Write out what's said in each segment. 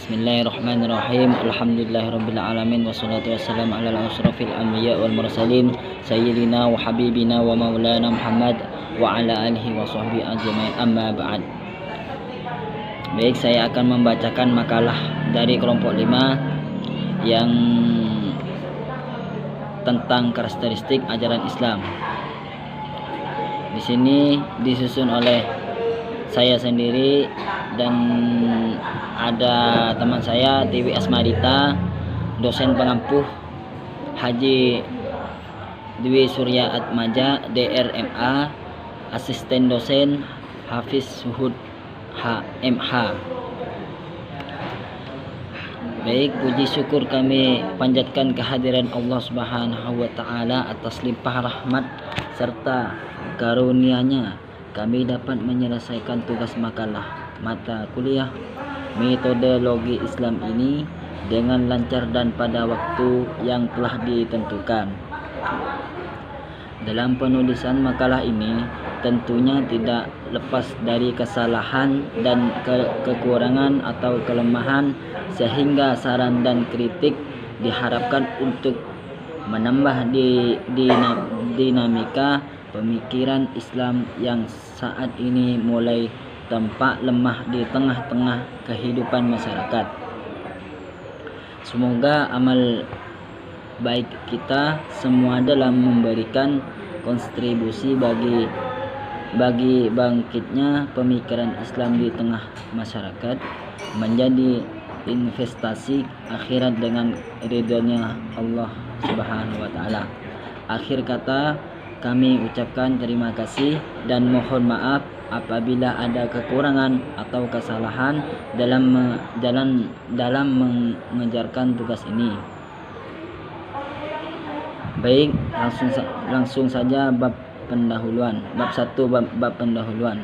Bismillahirrahmanirrahim. Alhamdulillahirabbil alamin wassalatu wassalamu ala asyrafil anbiya wal mursalin sayyidina wa habibina wa maulana Muhammad wa ala alihi wa sahbihi ajmain. Amma ba'd. Baik, saya akan membacakan makalah dari kelompok 5 yang tentang karakteristik ajaran Islam. Di sini disusun oleh saya sendiri dan ada teman saya Dewi Asmarita, dosen pengampuh Haji Dwi Surya Atmaja DRMA, asisten dosen Hafiz Suhud HMH. Baik, puji syukur kami panjatkan kehadiran Allah Subhanahu wa taala atas limpah rahmat serta karunia-Nya kami dapat menyelesaikan tugas makalah mata kuliah metodologi Islam ini dengan lancar dan pada waktu yang telah ditentukan. Dalam penulisan makalah ini tentunya tidak lepas dari kesalahan dan kekurangan atau kelemahan, sehingga saran dan kritik diharapkan untuk menambah dinamika pemikiran Islam yang saat ini mulai tampak lemah di tengah-tengah kehidupan masyarakat. Semoga amal baik kita semua dalam memberikan kontribusi bagi bangkitnya pemikiran Islam di tengah masyarakat menjadi investasi akhirat dengan ridhonya Allah Subhanahu wa taala. Akhir kata, kami ucapkan terima kasih dan mohon maaf apabila ada kekurangan atau kesalahan dalam mengejarkan tugas ini. Baik, langsung saja bab pendahuluan. Bab 1, bab pendahuluan.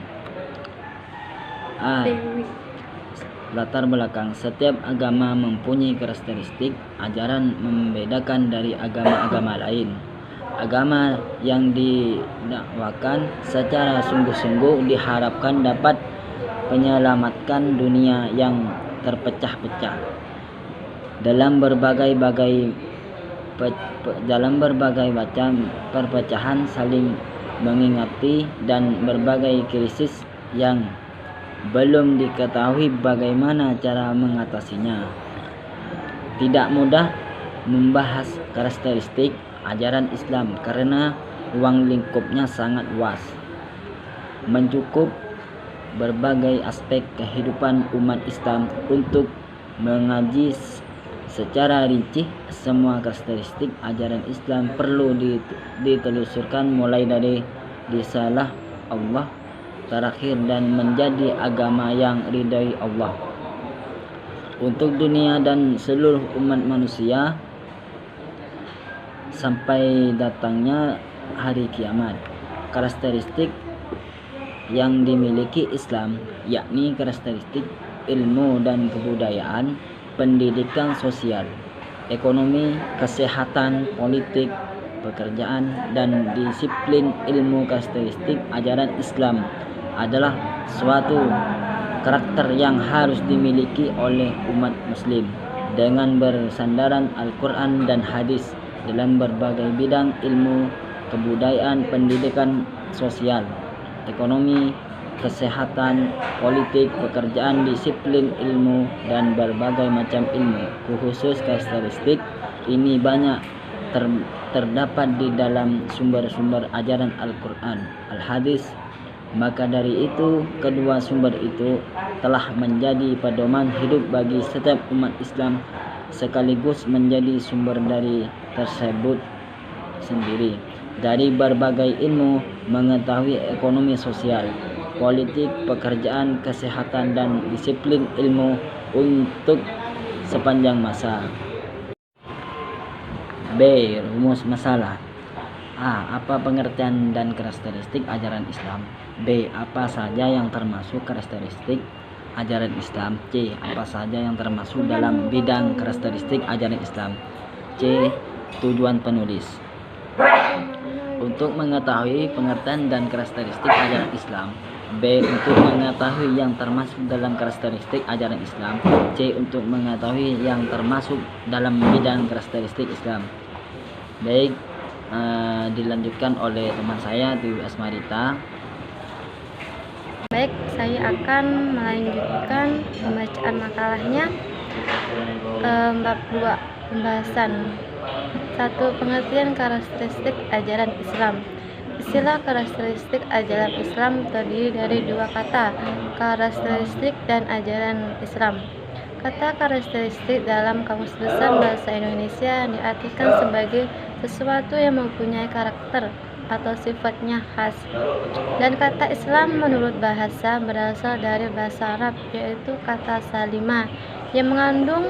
Latar belakang. Setiap agama mempunyai karakteristik ajaran membedakan dari agama-agama lain. Agama yang didakwakan secara sungguh-sungguh diharapkan dapat menyelamatkan dunia yang terpecah-pecah dalam berbagai macam perpecahan, saling mengingati dan berbagai krisis yang belum diketahui bagaimana cara mengatasinya. Tidak mudah membahas karakteristik ajaran Islam karena ruang lingkupnya sangat luas, mencakup berbagai aspek kehidupan umat Islam. Untuk mengaji secara rinci semua karakteristik ajaran Islam perlu ditelusurkan mulai dari risalah Allah terakhir dan menjadi agama yang ridhoi Allah untuk dunia dan seluruh umat manusia sampai datangnya hari kiamat. Karakteristik yang dimiliki Islam yakni karakteristik ilmu dan kebudayaan, pendidikan sosial, ekonomi, kesehatan, politik, pekerjaan, dan disiplin ilmu. Karakteristik ajaran Islam adalah suatu karakter yang harus dimiliki oleh umat muslim dengan bersandaran Al-Quran dan hadis dalam berbagai bidang ilmu, kebudayaan, pendidikan sosial, ekonomi, kesehatan, politik, pekerjaan, disiplin ilmu, dan berbagai macam ilmu. Khusus karakteristik ini banyak terdapat di dalam sumber-sumber ajaran Al-Quran, Al-Hadis. Maka dari itu, kedua sumber itu telah menjadi pedoman hidup bagi setiap umat Islam sekaligus menjadi sumber dari tersebut sendiri. Dari berbagai ilmu, mengetahui ekonomi sosial, politik, pekerjaan, kesehatan, dan disiplin ilmu untuk sepanjang masa. B. Rumus masalah. A. Apa pengertian dan karakteristik ajaran Islam? B. Apa saja yang termasuk karakteristik ajaran Islam? C. Apa saja yang termasuk dalam bidang karakteristik ajaran Islam? C. Tujuan penulis. Untuk mengetahui pengertian dan karakteristik ajaran Islam, B. Untuk mengetahui yang termasuk dalam karakteristik ajaran Islam. C. Untuk mengetahui yang termasuk dalam bidang karakteristik Islam. Baik, dilanjutkan oleh teman saya Dewi Asmarita. Baik, saya akan melanjutkan pembacaan makalahnya. Bab 2, pembahasan 1. Pengertian karakteristik ajaran Islam. Istilah karakteristik ajaran Islam terdiri dari dua kata, karakteristik dan ajaran Islam. Kata karakteristik dalam Kamus Besar Bahasa Indonesia diartikan sebagai sesuatu yang mempunyai karakter atau sifatnya khas. Dan kata Islam menurut bahasa berasal dari bahasa Arab, yaitu kata salimah, yang mengandung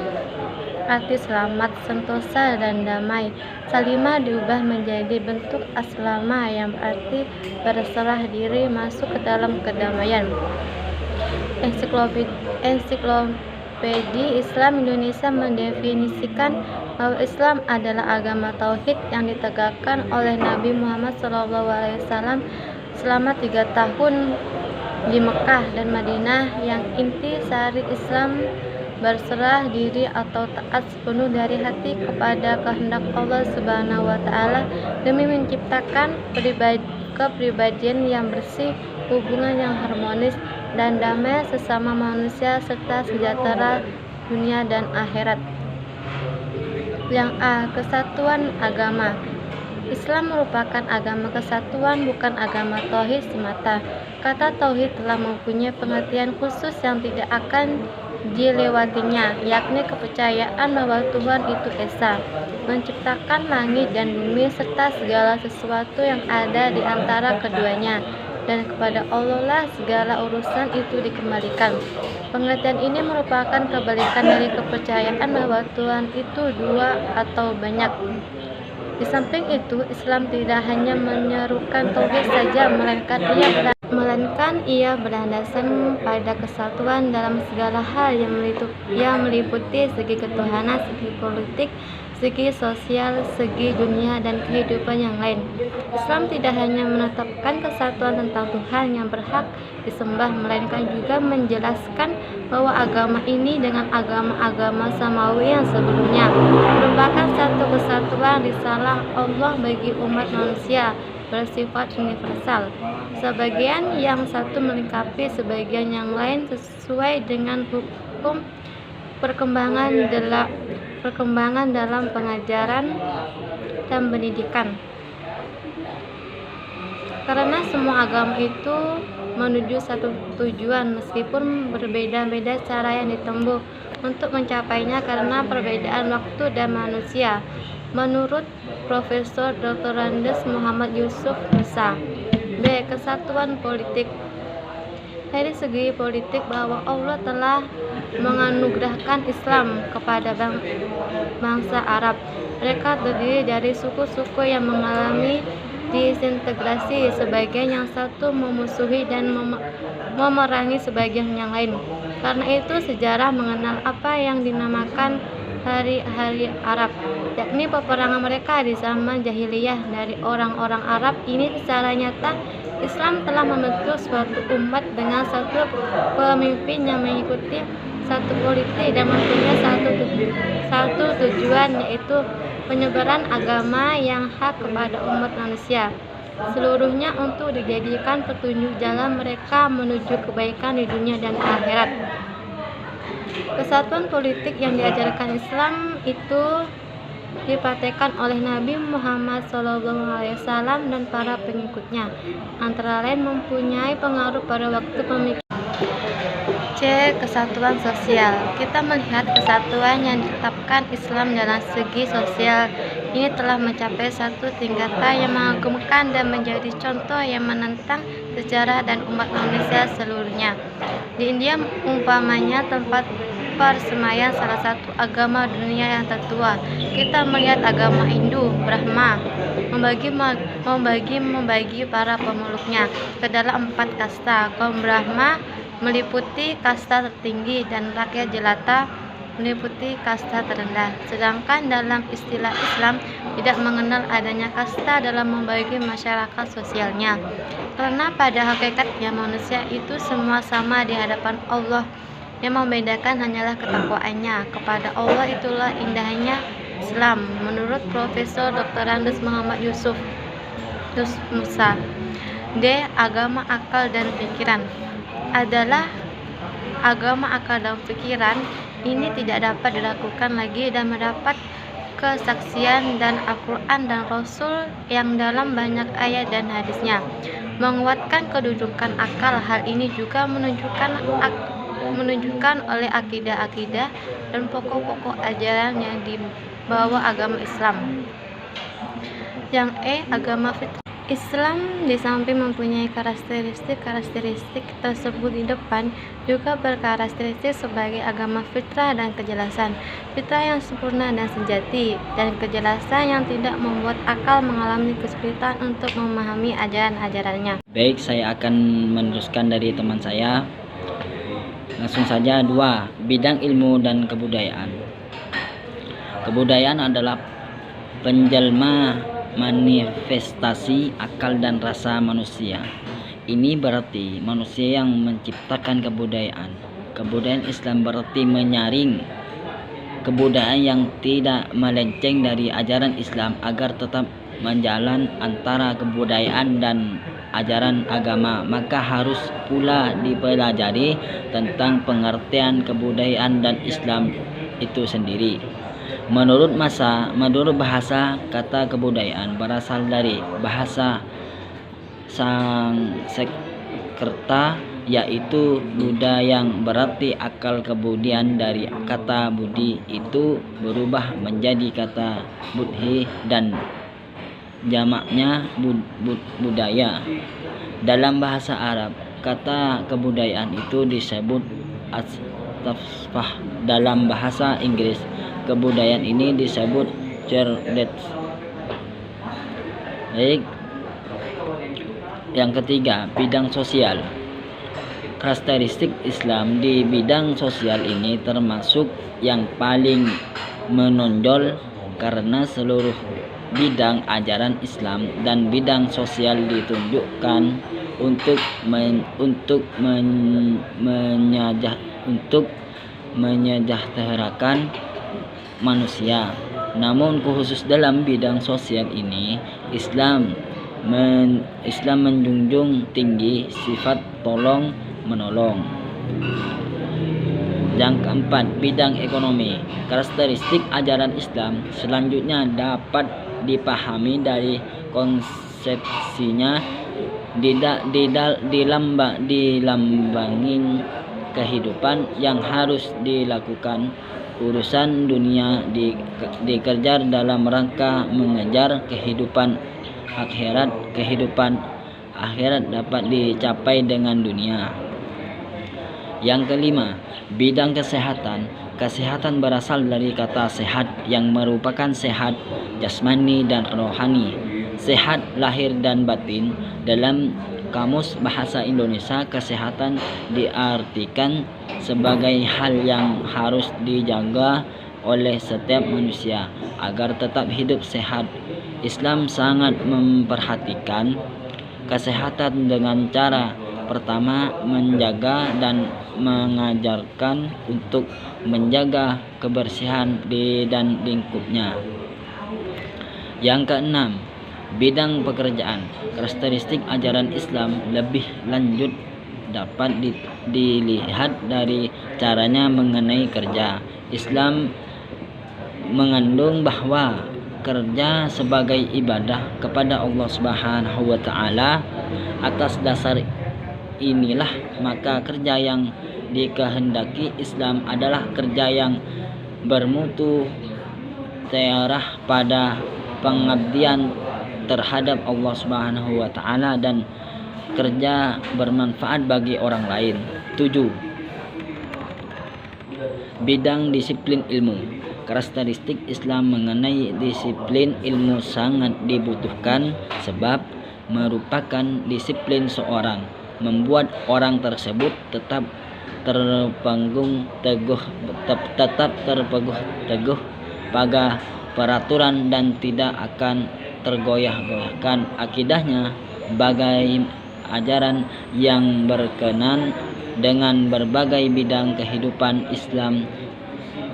arti selamat, sentosa, dan damai. Salimah diubah menjadi bentuk aslama yang berarti berserah diri, masuk ke dalam kedamaian. Ensiklopedia Islam Indonesia mendefinisikan bahwa Islam adalah agama tauhid yang ditegakkan oleh Nabi Muhammad SAW selama 3 tahun di Mekah dan Madinah, yang inti sari Islam berserah diri atau taat sepenuh dari hati kepada kehendak Allah Subhanahu wa Ta'ala demi menciptakan kepribadian yang bersih, hubungan yang harmonis dan damai sesama manusia, serta sejahtera dunia dan akhirat. Yang A. Kesatuan agama. Islam merupakan agama kesatuan, bukan agama tauhid semata. Kata tauhid telah mempunyai pengertian khusus yang tidak akan dilewatinya, yakni kepercayaan bahwa Tuhan itu Esa, menciptakan langit dan bumi serta segala sesuatu yang ada di antara keduanya, dan kepada Allah lah segala urusan itu dikembalikan. Pengertian ini merupakan kebalikan dari kepercayaan bahwa Tuhan itu dua atau banyak. Di samping itu, Islam tidak hanya menyerukan tauhid saja, melainkan ia berlandaskan pada kesatuan dalam segala hal yang meliputi segi ketuhanan, segi politik, segi sosial, segi dunia, dan kehidupan yang lain. Islam tidak hanya menetapkan kesatuan tentang Tuhan yang berhak disembah, melainkan juga menjelaskan bahwa agama ini dengan agama-agama samawi yang sebelumnya merupakan satu kesatuan risalah Allah bagi umat manusia, bersifat universal. Sebagian yang satu melengkapi sebagian yang lain sesuai dengan hukum perkembangan dalam pengajaran dan pendidikan. Karena semua agama itu menuju satu tujuan, meskipun berbeda-beda cara yang ditempuh untuk mencapainya karena perbedaan waktu dan manusia. Menurut Profesor Dr. Andes Muhammad Yusuf Musa. B. Kesatuan politik. Dari segi politik, bahwa Allah telah menganugerahkan Islam kepada bangsa Arab. Mereka terdiri dari suku-suku yang mengalami disintegrasi, sebagian yang satu memusuhi dan memerangi sebagian yang lain. Karena itu sejarah mengenal apa yang dinamakan hari-hari Arab, yakni peperangan mereka di zaman jahiliyah dari orang-orang Arab ini. Secara nyata Islam telah membentuk suatu umat dengan satu pemimpin yang mengikuti satu politik dan mempunyai satu tujuan, yaitu penyebaran agama yang hak kepada umat manusia seluruhnya untuk dijadikan petunjuk jalan mereka menuju kebaikan di dunia dan akhirat. Kesatuan politik yang diajarkan Islam itu dipraktekkan oleh Nabi Muhammad SAW dan para pengikutnya, antara lain mempunyai pengaruh pada waktu pemikiran. C. Kesatuan sosial. Kita melihat kesatuan yang ditetapkan Islam dalam segi sosial ini telah mencapai satu tingkatan yang mengagumkan dan menjadi contoh yang menentang sejarah dan umat manusia seluruhnya. Di India umpamanya, tempat persemaian salah satu agama dunia yang tertua, kita melihat agama Hindu, Brahma, membagi para pemeluknya ke dalam 4 kasta. Kaum Brahma meliputi kasta tertinggi dan rakyat jelata, meliputi kasta terendah. Sedangkan dalam istilah Islam tidak mengenal adanya kasta dalam membagi masyarakat sosialnya. Karena pada hakikatnya manusia itu semua sama di hadapan Allah. Yang membedakan hanyalah ketakwaannya kepada Allah. Itulah indahnya Islam menurut Profesor Dr. Andes Muhammad Yusuf Musa. D. Agama akal dan pikiran adalah agama akal dan pikiran ini tidak dapat dilakukan lagi dan mendapat kesaksian dan Al-Quran dan Rasul yang dalam banyak ayat dan hadisnya menguatkan kedudukan akal. Hal ini juga menunjukkan oleh akidah-akidah dan pokok-pokok ajaran yang dibawa agama Islam. Yang agama fitrah. Islam di samping mempunyai karakteristik tersebut di depan, juga berkarakteristik sebagai agama fitrah dan kejelasan. Fitrah yang sempurna dan sejati, dan kejelasan yang tidak membuat akal mengalami kesulitan untuk memahami ajaran-ajarannya. Baik, saya akan meneruskan dari teman saya. Langsung saja. 2. Bidang ilmu dan kebudayaan. Kebudayaan adalah penjelma manifestasi akal dan rasa manusia. Ini berarti manusia yang menciptakan kebudayaan. Kebudayaan Islam berarti menyaring kebudayaan yang tidak melenceng dari ajaran Islam agar tetap menjalan antara kebudayaan dan ajaran agama. Maka harus pula dipelajari tentang pengertian kebudayaan dan Islam itu sendiri. Menurut bahasa, kata kebudayaan berasal dari bahasa Sanskerta, yaitu Buddha, yang berarti akal. Kemudian dari kata budi itu berubah menjadi kata budhi dan jamaknya budaya. Dalam bahasa Arab, kata kebudayaan itu disebut as-safah. Dalam bahasa Inggris, kebudayaan ini disebut heritage. Baik. Yang ketiga, bidang sosial. Karakteristik Islam di bidang sosial ini termasuk yang paling menonjol karena seluruh bidang ajaran Islam dan bidang sosial ditunjukkan untuk menyejahterakan manusia. Namun khusus dalam bidang sosial ini Islam menjunjung tinggi sifat tolong menolong. Yang keempat, bidang ekonomi. Karakteristik ajaran Islam selanjutnya dapat dipahami dari konsepsinya dilambangin kehidupan yang harus dilakukan. Urusan dunia dikejar dalam rangka mengejar kehidupan akhirat. Kehidupan akhirat dapat dicapai dengan dunia. Yang kelima, bidang kesehatan. Kesehatan berasal dari kata sehat yang merupakan sehat jasmani dan rohani. Sehat lahir dan batin. Dalam Kamus Bahasa Indonesia, kesehatan diartikan sebagai hal yang harus dijaga oleh setiap manusia agar tetap hidup sehat. Islam sangat memperhatikan kesehatan dengan cara pertama menjaga dan mengajarkan untuk menjaga kebersihan dan lingkupnya. Yang keenam, bidang pekerjaan. Karakteristik ajaran Islam lebih lanjut dapat dilihat dari caranya mengenai kerja. Islam mengandung bahwa kerja sebagai ibadah kepada Allah Subhanahu wa taala. Atas dasar inilah maka kerja yang dikehendaki Islam adalah kerja yang bermutu terarah pada pengabdian terhadap Allah Subhanahu wa taala dan kerja bermanfaat bagi orang lain. 7. Bidang disiplin ilmu. Karakteristik Islam mengenai disiplin ilmu sangat dibutuhkan sebab merupakan disiplin seorang membuat orang tersebut tetap terpegang tetap terpeguh teguh pada peraturan dan tidak akan tergoyah-goyahkan akidahnya sebagai ajaran yang berkenan dengan berbagai bidang kehidupan Islam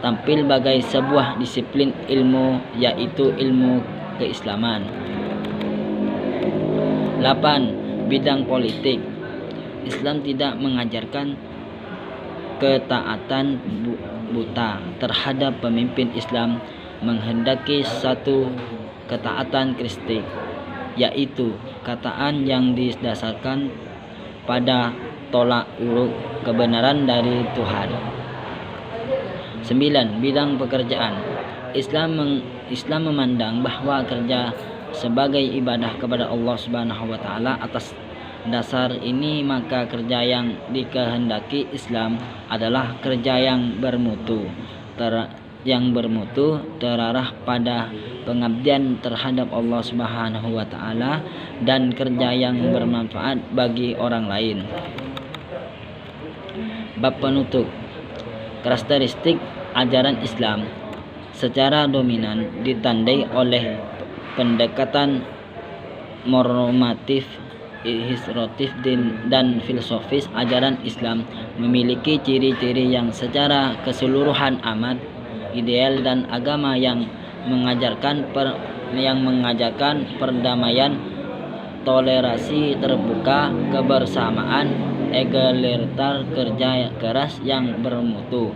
tampil sebagai sebuah disiplin ilmu, yaitu ilmu keislaman. 8. Bidang politik. Islam tidak mengajarkan ketaatan buta terhadap pemimpin Islam, menghendaki satu ketaatan kristik, yaitu ketaatan yang didasarkan pada tolak ukur kebenaran dari Tuhan. 9. Bidang pekerjaan. Islam memandang bahwa kerja sebagai ibadah kepada Allah Subhanahu wa taala. Atas dasar ini maka kerja yang dikehendaki Islam adalah kerja yang bermutu, terarah pada pengabdian terhadap Allah Subhanahu wa taala dan kerja yang bermanfaat bagi orang lain. Bab penutup. Karakteristik ajaran Islam secara dominan ditandai oleh pendekatan normatif, historis dan filosofis. Ajaran Islam memiliki ciri-ciri yang secara keseluruhan amat ideal dan agama yang mengajarkan perdamaian, toleransi terbuka, kebersamaan, egaliter, kerja keras yang bermutu,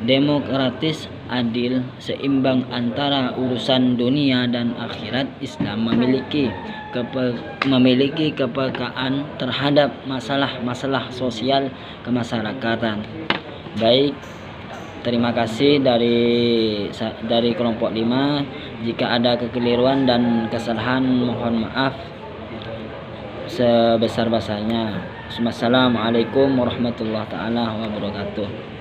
demokratis, adil, seimbang antara urusan dunia dan akhirat. Islam memiliki kepekaan terhadap masalah-masalah sosial kemasyarakatan. Baik, terima kasih dari kelompok 5. Jika ada kekeliruan dan kesalahan mohon maaf sebesar-besarnya. Wassalamualaikum warahmatullahi taala wabarakatuh.